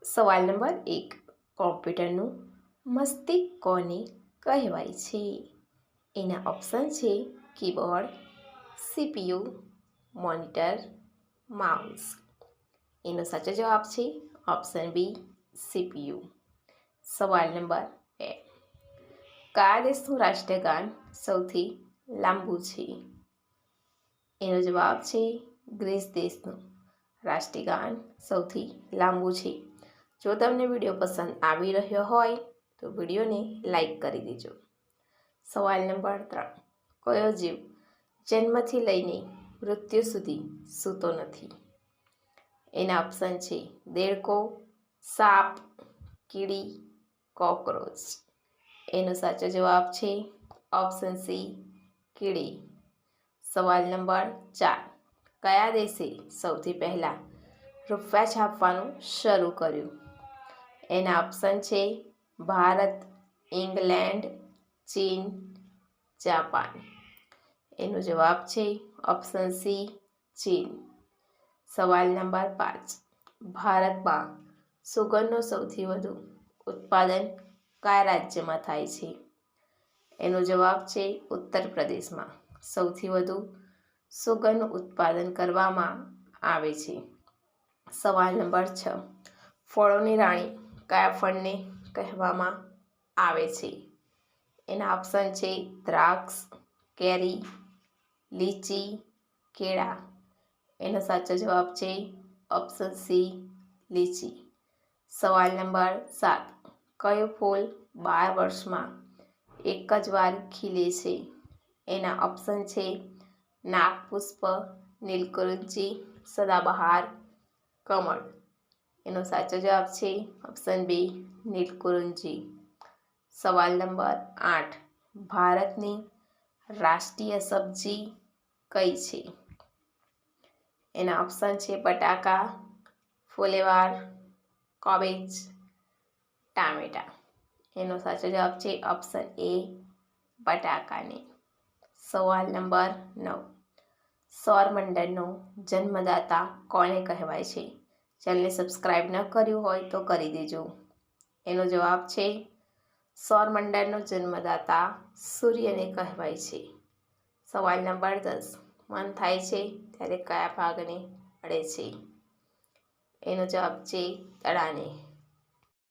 સવાલ નંબર 1. કોમ્પ્યુટરનું મસ્તિષ્ક કોને કહેવાય છે? એના ઓપ્શન છે કીબોર્ડ, સીપીયુ, મોનિટર, માઉસ. એનો સાચો જવાબ છે ઓપ્શન બી સીપીયુ. સવાલ નંબર 2. કયા દેશનું રાષ્ટ્રગાન સૌથી લાંબુ છે? એનો જવાબ છે ગ્રીસ દેશનું રાષ્ટ્રગાન સૌથી લાંબુ છે. જો તમને વિડીયો પસંદ આવી રહ્યો હોય તો વિડીયોને લાઈક કરી દેજો. સવાલ નંબર 3. કયો જીવ જન્મથી લઈને મૃત્યુ સુધી સૂતો નથી? એના ઓપ્શન છે દેડકો, સાપ, કીડી, કોકરોચ. એનો સાચો જવાબ છે ઓપ્શન સી કીડી. સવાલ નંબર 4. કયા દેશે સૌથી પહેલાં રૂપિયા છાપવાનું શરૂ કર્યું? એના ઓપ્શન છે ભારત, ઇંગ્લેન્ડ, ચીન, જાપાન. એનો જવાબ છે ઓપ્શન સી ચીન. સવાલ નંબર 5. ભારતમાં સુગરનું સૌથી વધુ ઉત્પાદન કયા રાજ્યમાં થાય છે? એનો જવાબ છે ઉત્તર પ્રદેશમાં સૌથી વધુ સુગરનું ઉત્પાદન કરવામાં આવે છે. સવાલ નંબર 6. ફળોની રાણી કયા ફળને કહેવામાં આવે છે? એના ઓપ્શન છે દ્રાક્ષ, કેરી, લીચી, કેળા. એનો સાચો જવાબ છે ઓપ્શન સી લીચી. સવાલ નંબર 7. કયું ફૂલ 12 વર્ષમાં એક જ વાર ખીલે છે? એના ઓપ્શન છે નાગપુષ્પ, નીલકુંજી, સદાબહાર, કમળ. એનો સાચો જવાબ છે ઓપ્શન બી નીલકુંજી. સવાલ નંબર 8. ભારતની રાષ્ટ્રીય સબ્જી કઈ છે? એના ઓપ્શન છે બટાકા, ફુલેવાર, કોબીજ, ટામેટા. એનો સાચો જવાબ છે ઓપ્શન એ બટાકાની. સવાલ નંબર 9. સૌરમંડળનો જન્મદાતા કોને કહેવાય છે? ચેનલને સબસ્ક્રાઈબ ન કર્યું હોય તો કરી દેજો. એનો જવાબ છે સૌરમંડળનો જન્મદાતા સૂર્યને કહેવાય છે. સવાલ નંબર 10. મન થાય છે ત્યારે કયા ભાગને અડે છે? એનો જવાબ છે તળાને.